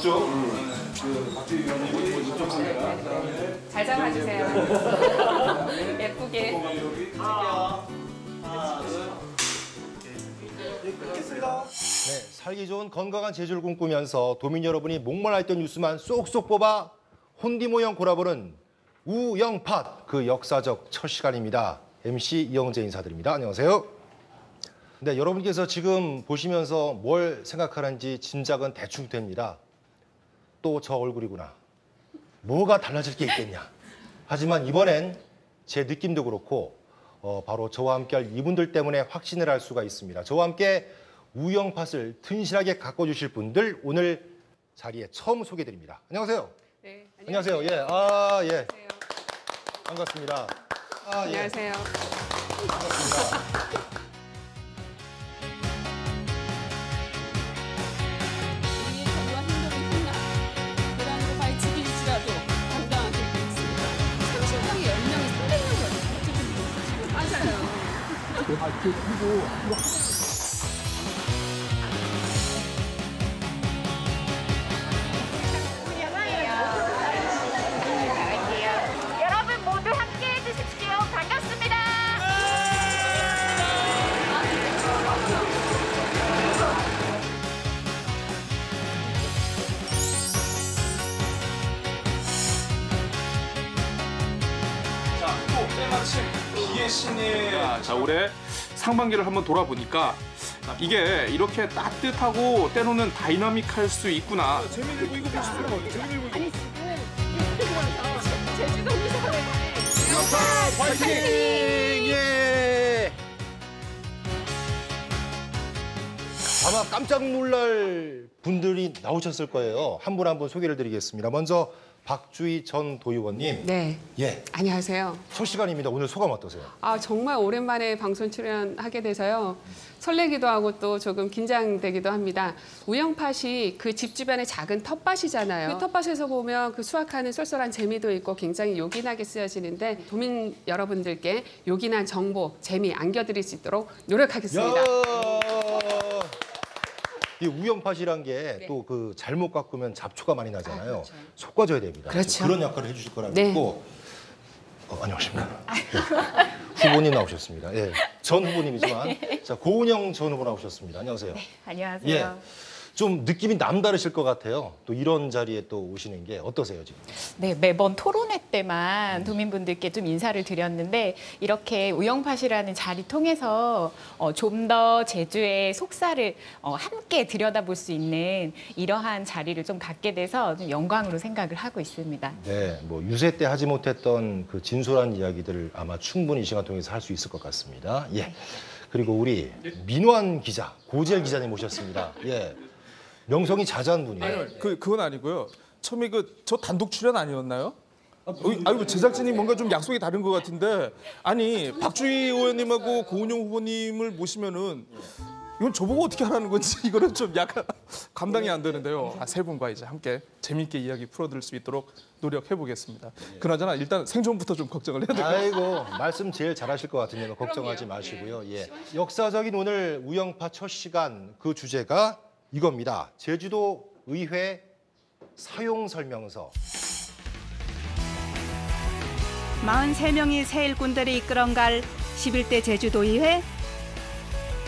저쪽. 박주희 위원님이 이쪽 카메라. 잘 잡아주세요. 예쁘게. 네, 살기 좋은 건강한 제주를 꿈꾸면서 도민 여러분이 목말라했던 뉴스만 쏙쏙 뽑아 혼디모형 골아보는 우영팟, 그 역사적 첫 시간입니다. MC 이영재 인사드립니다. 안녕하세요. 네, 여러분께서 지금 보시면서 뭘 생각하는지 짐작은 대충 됩니다. 또 저 얼굴이구나. 뭐가 달라질 게 있겠냐. 하지만 이번엔 제 느낌도 그렇고 바로 저와 함께할 이분들 때문에 확신을 할 수가 있습니다. 저와 함께 우영팟을 튼실하게 가꿔주실 분들 오늘 자리에 처음 소개드립니다. 안녕하세요. 네, 안녕하세요. 예, 예. 안녕하세요. 반갑습니다. 안녕하세요. 반갑습니다. 우리의 전과 행동이 흔나 불안으로 발치길지라도 당당하게 있습니다. 30명이 10명이 300명이 맞아요. 여러분 모두 함께 해주십시오. 반갑습니다. 자, 또 때마침 비의 신이 자, 올해 상반기를 한번 돌아보니까 이게 이렇게 따뜻하고 때로는 다이나믹할 수 있구나. 재미들고 이거 보십시오. 재미들고 이거. 제주도 무서워요. 화이팅! 예! 아마 깜짝 놀랄 분들이 나오셨을 거예요. 한 분 한 분 소개를 드리겠습니다. 먼저 박주희 전 도의원님. 네, 예, 안녕하세요. 첫 시간입니다. 오늘 소감 어떠세요? 정말 오랜만에 방송 출연하게 돼서요. 설레기도 하고 또 조금 긴장되기도 합니다. 우영팟이 그 집 주변의 작은 텃밭이잖아요. 그 텃밭에서 보면 그 수확하는 쏠쏠한 재미도 있고 굉장히 요긴하게 쓰여지는데 도민 여러분들께 요긴한 정보, 재미 안겨드릴 수 있도록 노력하겠습니다. 이 우영팟이란 게 또 네. 그 잘못 깎으면 잡초가 많이 나잖아요. 그렇죠. 섞어줘야 됩니다. 그렇죠. 그런 역할을 해주실 거라고 네. 믿고 안녕하십니까. 네. 후보님 나오셨습니다. 예, 전 후보님이지만 자 고은영 전 후보 나오셨습니다. 안녕하세요. 안녕하세요. 예, 좀 느낌이 남다르실 것 같아요. 또 이런 자리에 또 오시는 게 어떠세요 지금? 네, 매번 토론회 때만 도민분들께 좀 인사를 드렸는데 이렇게 우영팟이라는 자리 통해서 좀 더 제주의 속살을 함께 들여다볼 수 있는 이러한 자리를 좀 갖게 돼서 좀 영광으로 생각을 하고 있습니다. 네, 뭐 유세 때 하지 못했던 그 진솔한 이야기들을 아마 충분히 이 시간 통해서 할 수 있을 것 같습니다. 예, 그리고 우리 민환 기자, 고지열 기자님 모셨습니다. 예. 명성이 자자한 분이에요. 아니요, 그건 아니고요. 처음에 저 단독 출연 아니었나요? 아이고 제작진이 뭔가 좀 약속이 다른 것 같은데 아니 박주희 의원님하고 고은영 후보님을 모시면은 이건 저보고 어떻게 하라는 건지 이거는 좀 약간 감당이 안 되는데요. 세 분과 이제 함께 재밌게 이야기 풀어드릴 수 있도록 노력해 보겠습니다. 그나저나 일단 생존부터 좀 걱정을 해야 될 것 같아요. 아이고 말씀 제일 잘하실 것 같은데 걱정하지 마시고요. 예, 역사적인 오늘 우영팟 첫 시간 그 주제가 이겁니다. 제주도 의회 사용 설명서. 43명의 새 일꾼들이 이끌어갈 11대 제주도의회.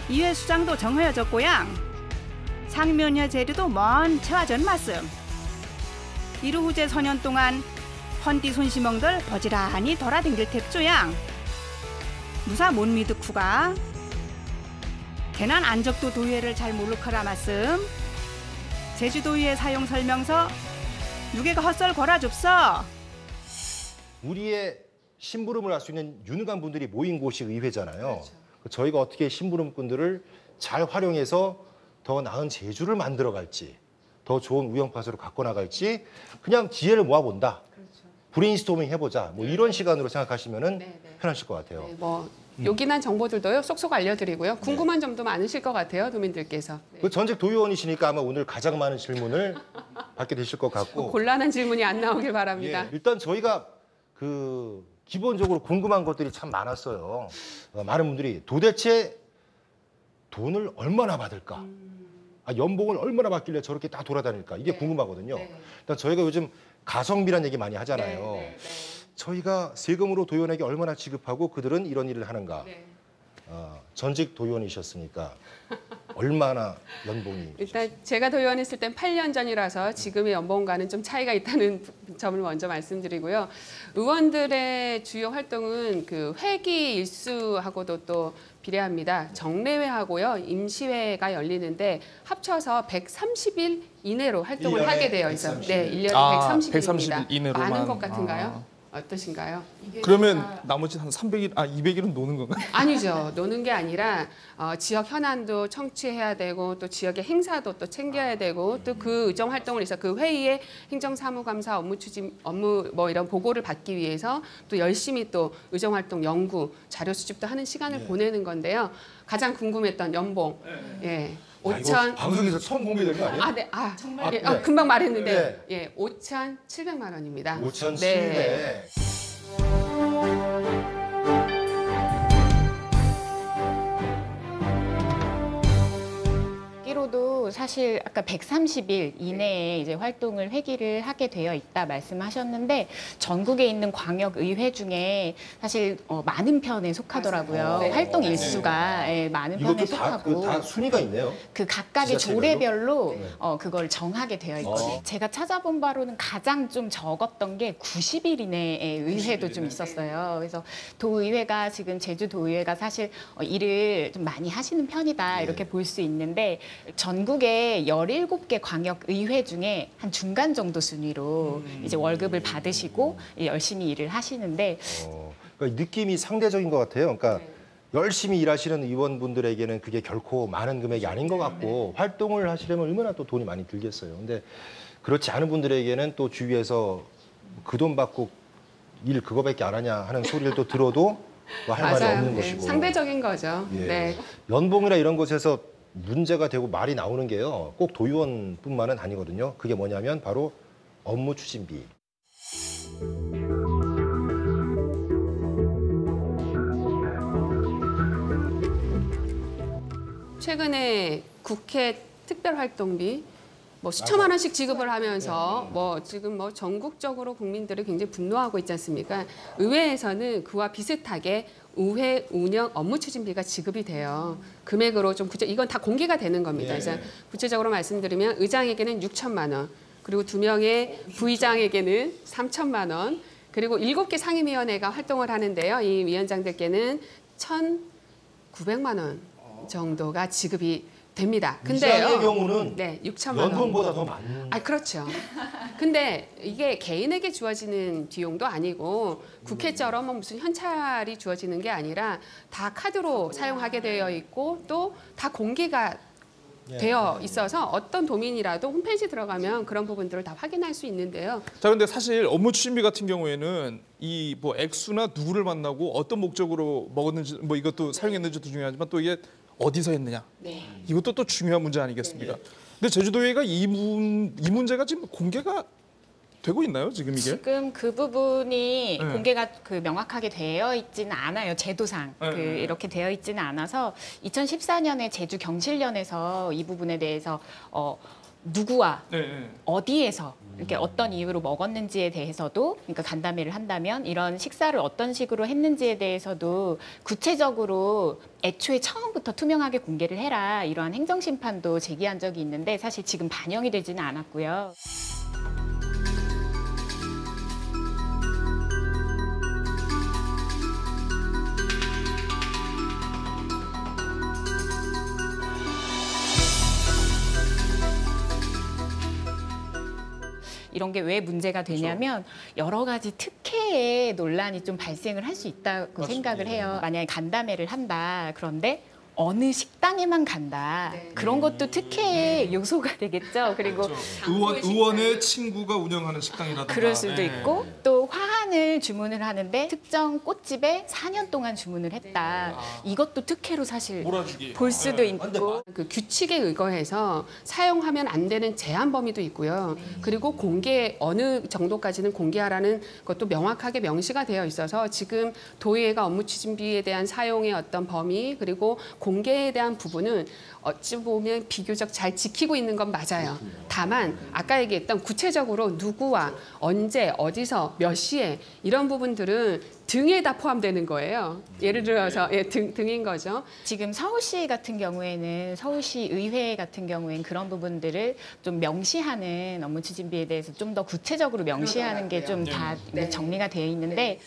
이회 수장도 정하여졌고양. 상면여 제주도 먼 채화전 말씀. 이루 후제 서년 동안 헌디 손시멍들 버지란히 돌아댕길 택조양. 무사 못 미득후가. 개난 안적도 도의회를 잘 모르커라 말씀. 제주도의회 사용 설명서 6개가 헛설 걸어줍서. 우리의 심부름을 할 수 있는 유능한 분들이 모인 곳이 의회잖아요. 그렇죠. 저희가 어떻게 심부름꾼들을 잘 활용해서 더 나은 제주를 만들어갈지, 더 좋은 우영팟으로 갖고 나갈지 그냥 기회를 모아본다. 그렇죠. 브레인스토밍 해보자. 뭐 이런 시간으로 생각하시면 편하실 것 같아요. 네, 뭐 요긴한 정보들도요 쏙쏙 알려드리고요. 궁금한 점도 많으실 것 같아요, 도민들께서. 네. 그 전직 도의원이시니까 아마 오늘 가장 많은 질문을 받게 되실 것 같고. 곤란한 질문이 안 나오길 바랍니다. 예, 일단 저희가 기본적으로 궁금한 것들이 참 많았어요. 많은 분들이 도대체 돈을 얼마나 받을까? 연봉을 얼마나 받길래 저렇게 다 돌아다닐까 이게 궁금하거든요. 일단 저희가 요즘 가성비란 얘기 많이 하잖아요. 저희가 세금으로 도의원에게 얼마나 지급하고 그들은 이런 일을 하는가. 전직 도의원이셨으니까 얼마나 연봉이 일단 제가 도의원했을 땐 8년 전이라서 지금의 연봉과는 좀 차이가 있다는 점을 먼저 말씀드리고요. 의원들의 주요 활동은 그 회기 일수하고도 또 비례합니다. 정례회하고요, 임시회가 열리는데 합쳐서 130일 이내로 활동을 1년에 하게 되어 있어요. 130일. 네, 1년에 아, 130일입니다. 130일 이내로만. 많은 것 같은가요? 어떠신가요? 그러면 나머지 한 300일, 200일은 노는 건가요? 아니죠. 노는 게 아니라 지역 현안도 청취해야 되고 또 지역의 행사도 또 챙겨야 되고 또 그 의정 활동을 위해서 그 회의에 행정사무감사 업무 추진 업무 뭐 이런 보고를 받기 위해서 또 열심히 또 의정 활동 연구 자료 수집도 하는 시간을 보내는 건데요. 가장 궁금했던 연봉. 예. 5천 방송에서 처음 공개된 거 아니에요? 네. 정말? 예, 금방 말했는데 예, 5,700만 원입니다. 5,700. 네. 기로도 사실 아까 130일 이내에 이제 활동을 회기를 하게 되어 있다 말씀하셨는데 전국에 있는 광역의회 중에 사실 많은 편에 속하더라고요. 네. 활동 일수가 많은 편에 이것도 속하고 다 순위가 있네요. 그 각각의 지자체별로? 조례별로 그걸 정하게 되어 있거든요. 제가 찾아본 바로는 가장 좀 적었던 게 90일 이내의 의회도 좀 있었어요. 그래서 도의회가 지금 제주도의회가 사실 일을 좀 많이 하시는 편이다 이렇게 볼 수 있는데 전국의 17개 광역의회 중에 한 중간 정도 순위로 이제 월급을 받으시고 열심히 일을 하시는데 그러니까 느낌이 상대적인 것 같아요. 그러니까 열심히 일하시는 의원분들에게는 그게 결코 많은 금액이 아닌 것 같고 활동을 하시려면 얼마나 또 돈이 많이 들겠어요. 근데 그렇지 않은 분들에게는 또 주위에서 그 돈 받고 일 그거밖에 안 하냐 하는 소리를 또 들어도 뭐 할 말이 없는 것이고. 상대적인 거죠. 예. 네. 연봉이나 이런 곳에서 문제가 되고 말이 나오는 게요. 꼭 도의원뿐만은 아니거든요. 그게 뭐냐면 바로 업무 추진비. 최근에 국회 특별활동비 뭐 수천만 원씩 지급을 하면서 뭐 지금 뭐 전국적으로 국민들이 굉장히 분노하고 있지 않습니까? 의회에서는 그와 비슷하게 의회 운영 업무 추진비가 지급이 돼요. 금액으로 좀 이건 다 공개가 되는 겁니다. 그래서 구체적으로 말씀드리면 의장에게는 6천만 원, 그리고 2명의 부의장에게는 3천만 원, 그리고 7개 상임위원회가 활동을 하는데요. 이 위원장들께는 1,900만 원 정도가 지급이 됩니다. 근데요, 경우는 6천만 원. 연봉보다 더 많은. 그렇죠. 근데 이게 개인에게 주어지는 비용도 아니고 국회처럼 뭐 무슨 현찰이 주어지는 게 아니라 다 카드로 사용하게 되어 있고 또 다 공개가 되어 있어서 어떤 도민이라도 홈페이지 들어가면 그런 부분들을 다 확인할 수 있는데요. 자, 근데 사실 업무 추진비 같은 경우에는 이 뭐 액수나 누구를 만나고 어떤 목적으로 먹었는지 뭐 이것도 사용했는지도 중요하지만 또 이게 어디서 했느냐. 이것도 또 중요한 문제 아니겠습니까? 근데 제주도의회가 이 문제가 지금 공개가 되고 있나요, 지금 이게? 지금 그 부분이 공개가 명확하게 되어 있지는 않아요. 제도상 이렇게 되어 있지는 않아서 2014년에 제주 경실련에서 이 부분에 대해서 누구와 어디에서 이렇게 어떤 이유로 먹었는지에 대해서도 그러니까 간담회를 한다면 이런 식사를 어떤 식으로 했는지에 대해서도 구체적으로 애초에 처음부터 투명하게 공개를 해라 이러한 행정심판도 제기한 적이 있는데 사실 지금 반영이 되지는 않았고요. 이런 게 왜 문제가 되냐면 여러 가지 특혜의 논란이 좀 발생을 할 수 있다고 생각을 해요. 만약에 간담회를 한다. 그런데 어느 식당에만 간다. 그런 것도 특혜의 요소가 되겠죠. 그리고 의원의 친구가 운영하는 식당이라든가 그럴 수도 있고 또 화하는 천을 주문을 하는데 특정 꽃집에 4년 동안 주문을 했다. 이것도 특혜로 사실 몰아주기. 볼 수도 있고. 그 규칙에 의거해서 사용하면 안 되는 제한 범위도 있고요. 그리고 공개 어느 정도까지는 공개하라는 것도 명확하게 명시가 되어 있어서 지금 도의회가 업무 추진비에 대한 사용의 어떤 범위 그리고 공개에 대한 부분은 어찌 보면 비교적 잘 지키고 있는 건 맞아요. 다만 아까 얘기했던 구체적으로 누구와 언제 어디서 몇 시에 이런 부분들은 등에 다 포함되는 거예요. 예를 들어서 등인 거죠. 지금 서울시 같은 경우에는 서울시 의회 같은 경우에는 그런 부분들을 좀 명시하는 업무 추진비에 대해서 좀 더 구체적으로 명시하는 게 좀 다 정리가 되어 있는데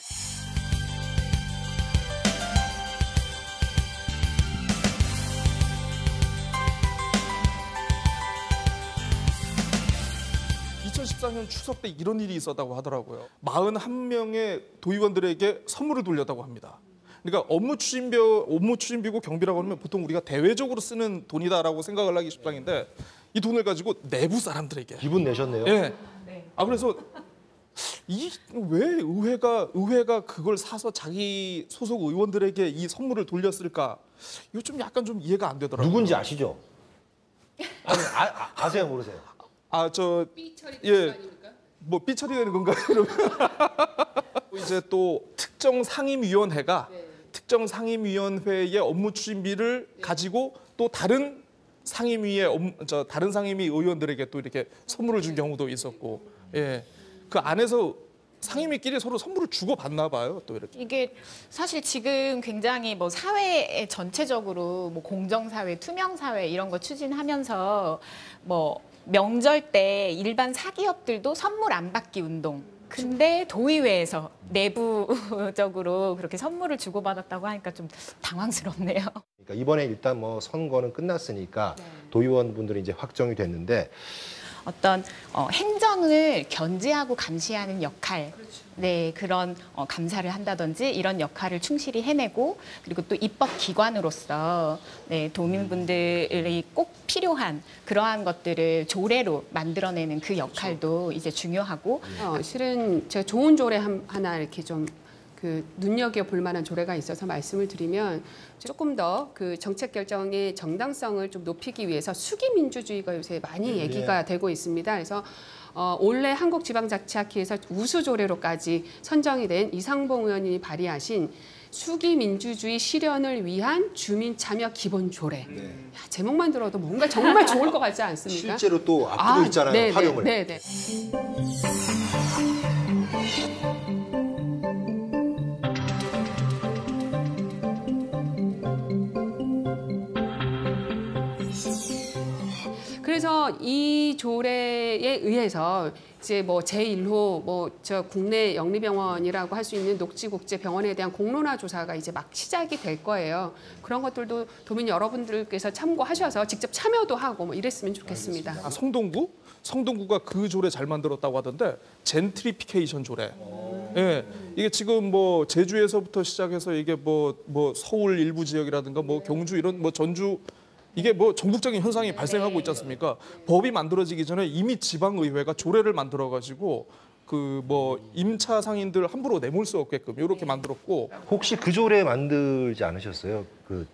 2014년 추석 때 이런 일이 있었다고 하더라고요. 41명의 도의원들에게 선물을 돌렸다고 합니다. 그러니까 업무 추진비고 경비라고 하면 보통 우리가 대외적으로 쓰는 돈이다라고 생각을 하기 십상인데 이 돈을 가지고 내부 사람들에게 기분 내셨네요. 예. 그래서 왜 의회가 그걸 사서 자기 소속 의원들에게 이 선물을 돌렸을까? 이거 좀 약간 좀 이해가 안 되더라고요. 누군지 아시죠? 아니, 아세요, 모르세요? 뭐 삐 처리되는 건가요? 그러면 이제 또 특정 상임위원회의 업무 추진비를 가지고 또 다른 상임위 의원들에게 또 이렇게 선물을 준 경우도 있었고, 그 안에서 상임위끼리 서로 선물을 주고 받나 봐요. 또 이렇게. 이게 사실 지금 굉장히 뭐 사회 전체적으로 뭐 공정사회, 투명사회 이런 거 추진하면서 뭐 명절 때 일반 사기업들도 선물 안 받기 운동. 근데 도의회에서 내부적으로 그렇게 선물을 주고받았다고 하니까 좀 당황스럽네요. 그러니까 이번에 일단 뭐 선거는 끝났으니까 도의원분들이 이제 확정이 됐는데 어떤 행정을 견제하고 감시하는 역할, 그런 감사를 한다든지 이런 역할을 충실히 해내고 그리고 또 입법 기관으로서 도민분들이 꼭 필요한 그러한 것들을 조례로 만들어내는 그 역할도 이제 중요하고 실은 제가 좋은 조례 하나 이렇게 좀 눈여겨볼 만한 조례가 있어서 말씀을 드리면 조금 더 그 정책 결정의 정당성을 좀 높이기 위해서 수기민주주의가 요새 많이 얘기가 되고 있습니다. 그래서 올해 한국지방자치학회에서 우수 조례로까지 선정이 된 이상봉 의원님이 발의하신 수기민주주의 실현을 위한 주민참여 기본조례. 제목만 들어도 뭔가 정말 좋을 것 같지 않습니까? 실제로 또 앞두고 있잖아요, 활용을. 네네. 그래서 이 조례에 의해서 이제 뭐 제1호 국내 영리병원이라고 할 수 있는 녹지국제병원에 대한 공론화 조사가 이제 막 시작이 될 거예요. 그런 것들도 도민 여러분들께서 참고하셔서 직접 참여도 하고 뭐 이랬으면 좋겠습니다. 성동구가 그 조례 잘 만들었다고 하던데 젠트리피케이션 조례. 이게 지금 뭐 제주에서부터 시작해서 이게 뭐 서울 일부 지역이라든가 뭐 경주 이런 뭐 전주 이게 뭐 전국적인 현상이 발생하고 있지 않습니까? 법이 만들어지기 전에 이미 지방의회가 조례를 만들어가지고 그 뭐 임차 상인들 함부로 내몰 수 없게끔 이렇게 만들었고. 혹시 그 조례 만들지 않으셨어요? 그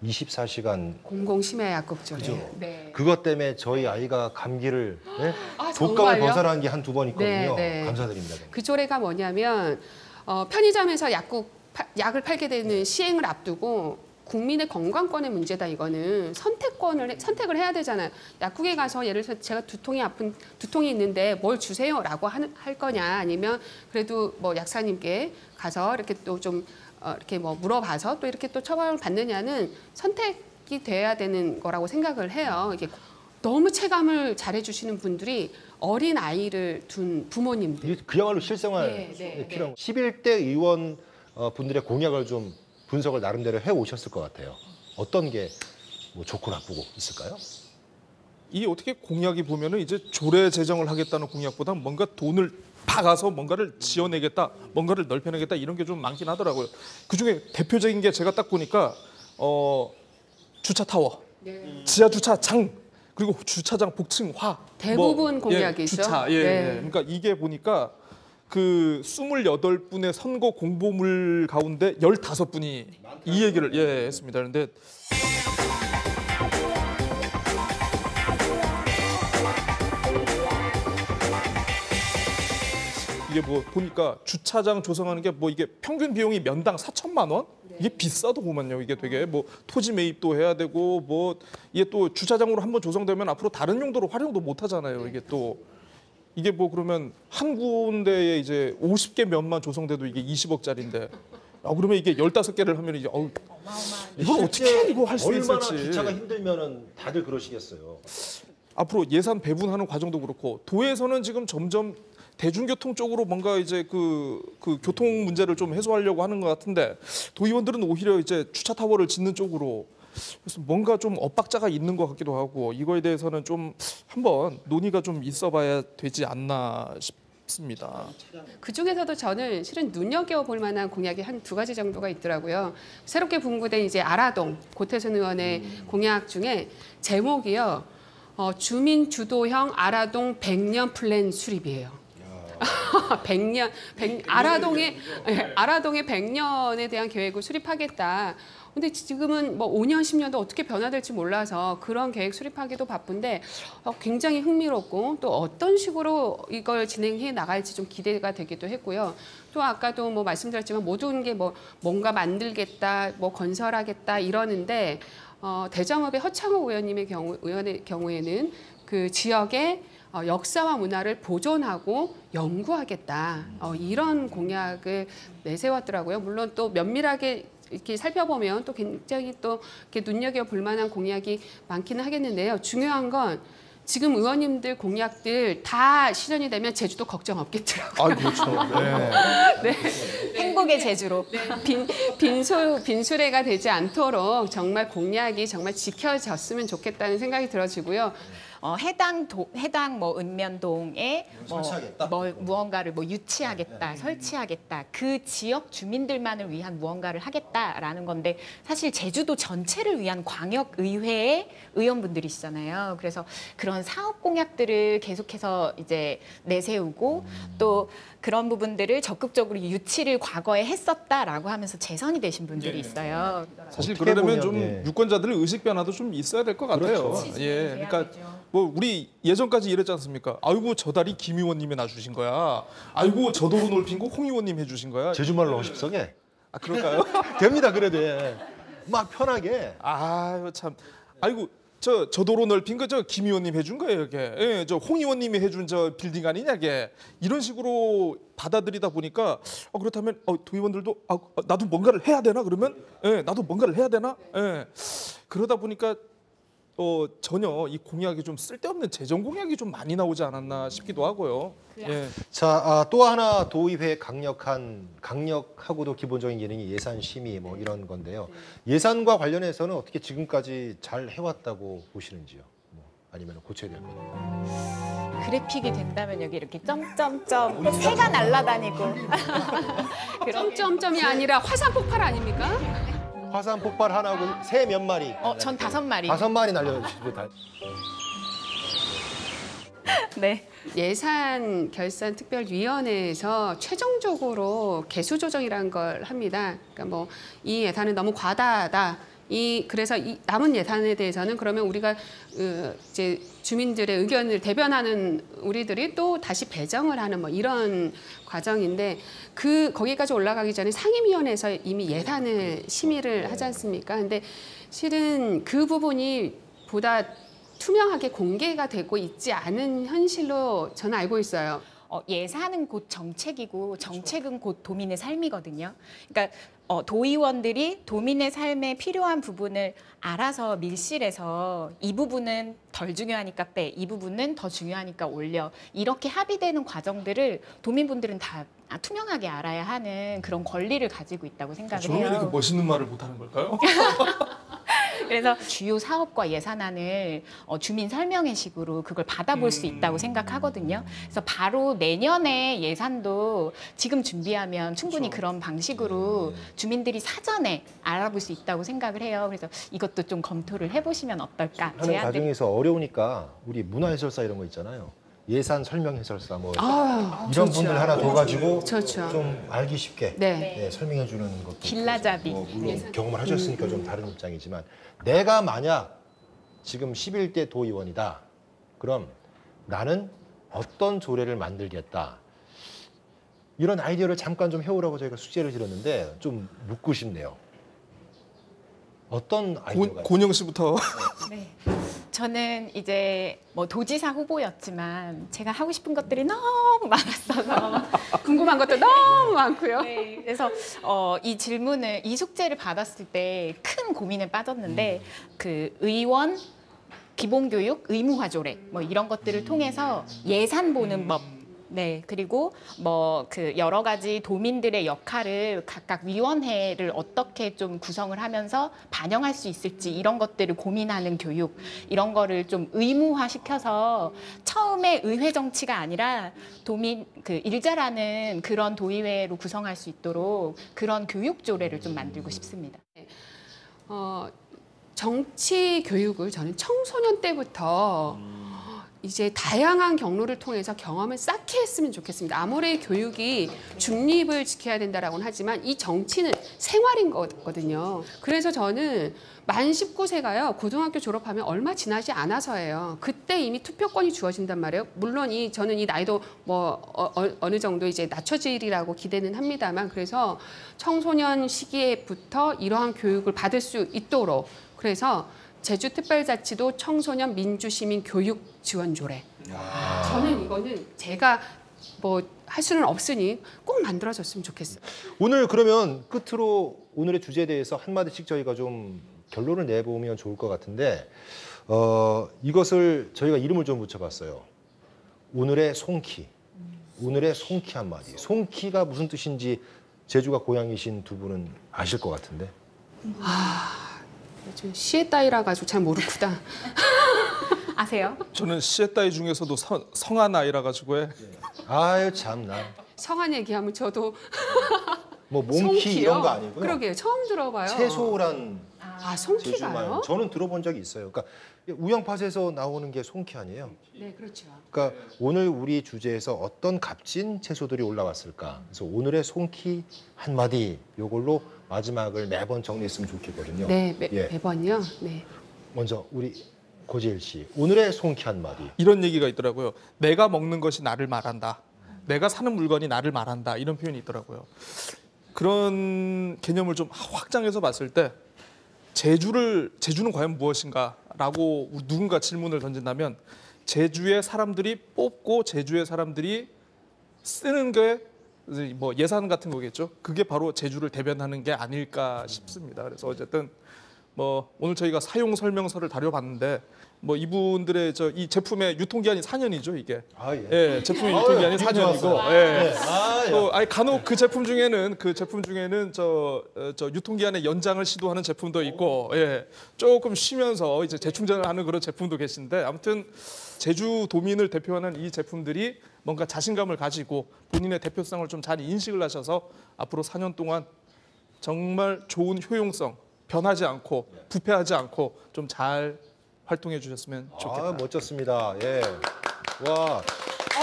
24시간 공공심야약국 조례. 그죠? 네. 그것 때문에 저희 아이가 감기를 독감을 정말요? 벗어난 게 한두 번 있거든요. 네. 감사드립니다. 그 조례가 뭐냐면 편의점에서 약을 팔게 되는 시행을 앞두고 국민의 건강권의 문제다. 이거는 선택을 해야 되잖아요. 약국에 가서 예를 들어서 제가 두통이 있는데 뭘 주세요라고 할 거냐, 아니면 그래도 뭐 약사님께 가서 이렇게 또 좀 이렇게 뭐 물어봐서 또 이렇게 또 처방을 받느냐는 선택이 돼야 되는 거라고 생각을 해요. 이게 너무 체감을 잘해주시는 분들이 어린 아이를 둔 부모님들. 이게 그야말로 실생활에 필요한 11대 의원 분들의 공약을 좀 분석을 나름대로 해오셨을 것 같아요. 어떤 게 뭐 좋고 나쁘고 있을까요? 이 어떻게 공약이 보면은 이제 조례 제정을 하겠다는 공약보다 뭔가 돈을 박아서 뭔가를 지어내겠다, 뭔가를 넓혀내겠다 이런 게 좀 많긴 하더라고요. 그중에 대표적인 게 제가 딱 보니까 주차 타워, 지하 주차장, 그리고 주차장 복층화, 대부분 공약이죠. 주차, 그러니까 이게 보니까 그 28분의 선거 공보물 가운데 15분이 이 얘기를 했습니다. 그런데 이게 뭐 보니까 주차장 조성하는 게 뭐 이게 평균 비용이 면당 4천만 원? 이게 비싸더구만요. 이게 되게 뭐 토지 매입도 해야 되고 뭐 이게 또 주차장으로 한번 조성되면 앞으로 다른 용도로 활용도 못 하잖아요. 이게 또 이게 뭐 그러면 한 군데에 이제 50개 면만 조성돼도 이게 20억짜리인데 그러면 이게 15개를 하면 이제 이걸 어떻게 이거 할 수 있을지. 얼마나 기차가 힘들면은 다들 그러시겠어요. 앞으로 예산 배분하는 과정도 그렇고 도에서는 지금 점점 대중교통 쪽으로 뭔가 이제 그 교통 문제를 좀 해소하려고 하는 것 같은데 도의원들은 오히려 이제 주차 타워를 짓는 쪽으로 그래서 뭔가 좀 엇박자가 있는 것 같기도 하고 이거에 대해서는 좀 한번 논의가 좀 있어봐야 되지 않나 싶습니다. 그 중에서도 저는 실은 눈여겨볼 만한 공약이 한 2가지 정도가 있더라고요. 새롭게 분구된 이제 아라동 고태순 의원의 공약 중에 제목이요. 주민 주도형 아라동 100년 플랜 수립이에요. 100년, 아라동의 100년에 대한 계획을 수립하겠다. 근데 지금은 뭐 5년, 10년도 어떻게 변화될지 몰라서 그런 계획 수립하기도 바쁜데 굉장히 흥미롭고 또 어떤 식으로 이걸 진행해 나갈지 좀 기대가 되기도 했고요. 또 아까도 뭐 말씀드렸지만 모든 게 뭐 뭔가 만들겠다, 뭐 건설하겠다 이러는데 대정읍의 허창호 의원의 경우에는 그 지역의 역사와 문화를 보존하고 연구하겠다 이런 공약을 내세웠더라고요. 물론 또 면밀하게 이렇게 살펴보면 또 굉장히 또 이렇게 눈여겨볼 만한 공약이 많기는 하겠는데요. 중요한 건 지금 의원님들 공약들 다 실현이 되면 제주도 걱정 없겠더라고요. 그렇죠. 네. 행복의 제주로. 빈수레가 되지 않도록 정말 공약이 정말 지켜졌으면 좋겠다는 생각이 들어지고요. 해당 뭐 읍면동에 설치하겠다? 무언가를 뭐 유치하겠다, 설치하겠다. 그 지역 주민들만을 위한 무언가를 하겠다라는 건데 사실 제주도 전체를 위한 광역의회의 의원분들이시잖아요. 그래서 그런 사업 공약들을 계속해서 이제 내세우고 또 그런 부분들을 적극적으로 유치를 과거에 했었다라고 하면서 재선이 되신 분들이 있어요. 사실 어떻게 그러려면 보면, 좀 유권자들의 의식 변화도 좀 있어야 될 것 같아요. 그렇죠. 그러니까 뭐 우리 예전까지 이랬지 않습니까? 아이고 저 다리 김 의원님이 놔주신 거야. 아이고 저 도로 넓힌 거 홍 의원님 해주신 거야. 제주말로 십석에 그럴까요? 됩니다. 그래도 막 편하게. 아유 참. 아이고 저 도로 넓힌 거 저 김 의원님 해준 거예요. 이게 저 홍 의원님이 해준 저 빌딩 아니냐 이게 이런 식으로 받아들이다 보니까 그렇다면 도의원들도 나도 뭔가를 해야 되나 그러면 나도 뭔가를 해야 되나 그러다 보니까 전혀 이 공약이 좀 쓸데없는 재정 공약이 좀 많이 나오지 않았나 싶기도 하고요. 자, 또 하나 도의회 강력하고도 기본적인 기능이 예산 심의 뭐 이런 건데요. 예산과 관련해서는 어떻게 지금까지 잘 해왔다고 보시는지요? 뭐 아니면 고쳐야 될 거? 그래픽이 된다면 여기 이렇게 점점점 새가 날아다니고 점점점이 아니라 화산 폭발 아닙니까? 화산 폭발 하나고 새 몇 마리? 전 5마리. 5마리 날려주시고 네. 예산 결산 특별위원회에서 최종적으로 개수 조정이라는 걸 합니다. 그러니까 뭐 이 예산은 너무 과다하다. 그래서 이 남은 예산에 대해서는 그러면 우리가 이제 주민들의 의견을 대변하는 우리들이 또 다시 배정을 하는 뭐 이런 과정인데 거기까지 올라가기 전에 상임위원회에서 이미 예산을 심의를 하지 않습니까? 근데 실은 그 부분이 보다 투명하게 공개가 되고 있지 않은 현실로 저는 알고 있어요. 예산은 곧 정책이고 정책은 곧 도민의 삶이거든요. 그러니까 도의원들이 도민의 삶에 필요한 부분을 알아서 밀실해서 이 부분은 덜 중요하니까 빼, 이 부분은 더 중요하니까 올려 이렇게 합의되는 과정들을 도민분들은 다 투명하게 알아야 하는 그런 권리를 가지고 있다고 생각을 저는 왜 이렇게 해요. 멋있는 말을 못하는 걸까요? 그래서 주요 사업과 예산안을 주민 설명회식으로 그걸 받아볼 수 있다고 생각하거든요. 그래서 바로 내년에 예산도 지금 준비하면 충분히 그런 방식으로 주민들이 사전에 알아볼 수 있다고 생각을 해요. 그래서 이것도 좀 검토를 해보시면 어떨까. 하는 과정에서 어려우니까 우리 문화해설사 이런 거 있잖아요. 예산 설명 해설사 뭐 아, 이런 좋죠. 분들 하나 둬가지고 좋죠. 좀 알기 쉽게 네. 설명해 주는 것도 길라잡이. 뭐 물론 경험을 하셨으니까 좀 다른 입장이지만 내가 만약 지금 11대 도의원이다. 그럼 나는 어떤 조례를 만들겠다. 이런 아이디어를 잠깐 좀 해오라고 저희가 숙제를 드렸는데 좀 묻고 싶네요. 어떤 아이디어가 고은영 씨부터. 네. 저는 이제 뭐 도지사 후보였지만 제가 하고 싶은 것들이 너무 많았어서 궁금한 것도 너무 많고요. 네, 그래서 이 질문을 이 숙제를 받았을 때 큰 고민에 빠졌는데 그 의원 기본교육 의무화 조례 뭐 이런 것들을 통해서 예산 보는 법. 네, 그리고 뭐 그 여러 가지 도민들의 역할을 각각 위원회를 어떻게 좀 구성을 하면서 반영할 수 있을지 이런 것들을 고민하는 교육 이런 거를 좀 의무화 시켜서 처음에 의회 정치가 아니라 도민 그 일자라는 그런 도의회로 구성할 수 있도록 그런 교육 조례를 좀 만들고 싶습니다. 정치 교육을 저는 청소년 때부터 이제 다양한 경로를 통해서 경험을 쌓게 했으면 좋겠습니다. 아무리 교육이 중립을 지켜야 된다라고는 하지만 이 정치는 생활인 거거든요. 그래서 저는 만 19세가요. 고등학교 졸업하면 얼마 지나지 않아서예요. 그때 이미 투표권이 주어진단 말이에요. 물론 저는 이 나이도 뭐 어느 정도 이제 낮춰지리라고 기대는 합니다만 그래서 청소년 시기에부터 이러한 교육을 받을 수 있도록 그래서 제주특별자치도 청소년 민주시민 교육 지원 조례. 저는 이거는 제가 뭐 할 수는 없으니 꼭 만들어졌으면 좋겠어요. 오늘 그러면 끝으로 오늘의 주제에 대해서 한마디씩 저희가 좀 결론을 내보면 좋을 것 같은데 이것을 저희가 이름을 좀 붙여봤어요. 오늘의 송키. 오늘의 송키 한마디. 송키가 무슨 뜻인지 제주가 고향이신 두 분은 아실 것 같은데. 좀 시에 따위라 가지고 잘 모르구나. 아세요? 저는 시의 따위 중에서도 성한 아이라 가지고 해. 아유 참나. 성한 얘기하면 저도 뭐 몽키 송키요? 이런 거 아니고요. 그러게요. 처음 들어봐요. 채소란 송키가요? 제주말. 저는 들어본 적이 있어요. 그러니까 우영팥에서 나오는 게 송키 아니에요? 네, 그렇죠. 그러니까 오늘 우리 주제에서 어떤 값진 채소들이 올라왔을까? 그래서 오늘의 송키 한마디 요걸로 마지막을 매번 정리했으면 좋겠거든요. 네, 예. 매번이요. 네. 먼저 우리 고재일 씨, 오늘의 송키 한마디. 이런 얘기가 있더라고요. 내가 먹는 것이 나를 말한다. 내가 사는 물건이 나를 말한다. 이런 표현이 있더라고요. 그런 개념을 좀 확장해서 봤을 때 제주는 과연 무엇인가라고 누군가 질문을 던진다면 제주의 사람들이 뽑고 제주의 사람들이 쓰는 게 뭐 예산 같은 거겠죠. 그게 바로 제주를 대변하는 게 아닐까 싶습니다. 그래서 어쨌든 뭐 오늘 저희가 사용 설명서를 다뤄봤는데 뭐 이분들의 이 제품의 유통기한이 4년이죠 이게. 예, 제품의 유통기한이 4년이고. 예. 또 간혹 그 제품 중에는 저 유통기한의 연장을 시도하는 제품도 있고, 예, 조금 쉬면서 이제 재충전을 하는 그런 제품도 계신데 아무튼 제주 도민을 대표하는 이 제품들이 뭔가 자신감을 가지고 본인의 대표성을 좀 잘 인식을 하셔서 앞으로 4년 동안 정말 좋은 효용성, 변하지 않고 부패하지 않고 좀 잘 활동해 주셨으면 좋겠다. 멋졌습니다. 예. 와.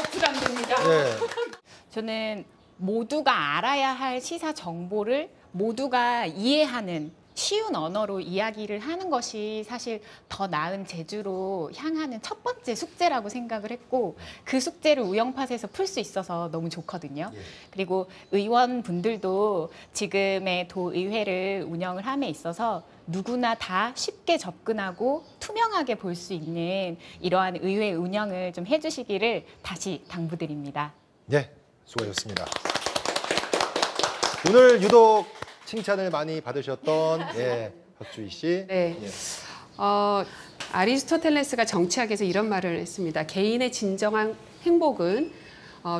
부담됩니다. 예. 저는 모두가 알아야 할 시사 정보를 모두가 이해하는 쉬운 언어로 이야기를 하는 것이 사실 더 나은 제주로 향하는 첫 번째 숙제라고 생각을 했고 그 숙제를 우영팟에서 풀 수 있어서 너무 좋거든요. 그리고 의원분들도 지금의 도의회를 운영을 함에 있어서 누구나 다 쉽게 접근하고 투명하게 볼 수 있는 이러한 의회 운영을 좀 해주시기를 다시 당부드립니다. 네, 수고하셨습니다. 오늘 유독 칭찬을 많이 받으셨던 박주희 씨. 네. 예. 아리스토텔레스가 정치학에서 이런 말을 했습니다. 개인의 진정한 행복은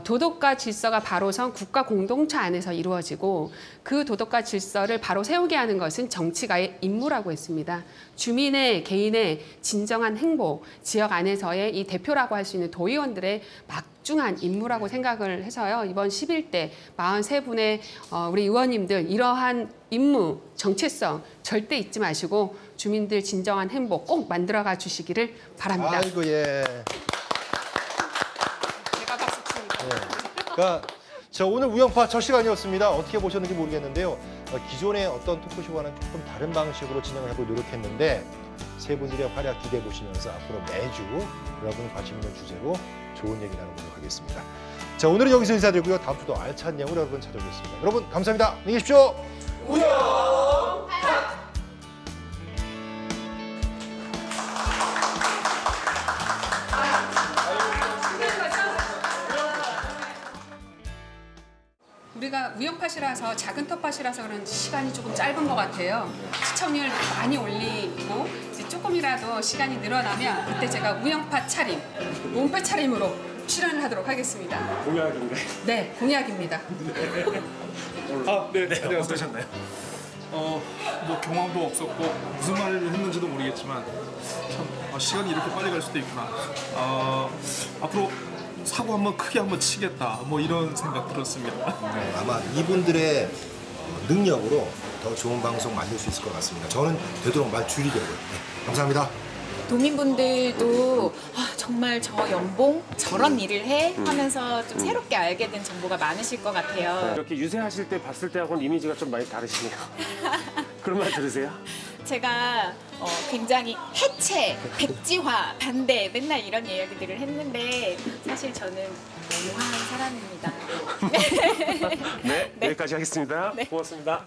도덕과 질서가 바로 선 국가 공동체 안에서 이루어지고 그 도덕과 질서를 바로 세우게 하는 것은 정치가의 임무라고 했습니다. 주민의 개인의 진정한 행복, 지역 안에서의 이 대표라고 할 수 있는 도의원들의 막중한 임무라고 생각을 해서요. 이번 11대 43분의 우리 의원님들 이러한 임무, 정체성 절대 잊지 마시고 주민들 진정한 행복 꼭 만들어가 주시기를 바랍니다. 아이고 예. 그러니까 자, 오늘 우영파 첫 시간이었습니다. 어떻게 보셨는지 모르겠는데요. 기존의 어떤 토크쇼와는 조금 다른 방식으로 진행을 해보고 노력했는데 세 분들의 활약 기대해 보시면서 앞으로 매주 여러분 관심 있는 주제로 좋은 얘기 나눠보도록 하겠습니다. 자, 오늘은 여기서 인사드리고요. 다음 주도 알찬 내용으로 여러분 찾아오겠습니다. 여러분 감사합니다. 안녕히 계십시오. 우리가 우영팟이라서 작은 텃밭이라서 그런지 시간이 조금 짧은 것 같아요. 시청률 많이 올리고 이제 조금이라도 시간이 늘어나면 그때 제가 우영팟 차림, 몸빼 차림으로 출연을 하도록 하겠습니다. 공약인가요? 네, 공약입니다. 네, 어떠셨나요? 뭐 경험도 없었고 무슨 말을 했는지도 모르겠지만 참 시간이 이렇게 빨리 갈 수도 있구나. 앞으로 사고 한번 크게 한번 치겠다. 뭐 이런 생각 들었습니다. 아마 이분들의 능력으로 더 좋은 방송 만들 수 있을 것 같습니다. 저는 되도록 말 줄이려고요. 네, 감사합니다. 도민분들도 정말 저 연봉 저런 일을 해 하면서 좀 새롭게 알게 된 정보가 많으실 것 같아요. 이렇게 유세하실 때 봤을 때하고는 이미지가 좀 많이 다르시네요. 그런 말 들으세요? 제가 굉장히 해체, 백지화, 반대 맨날 이런 이야기들을 했는데 사실 저는 무화한 사람입니다. 네, 여기까지 하겠습니다. 네. 고맙습니다.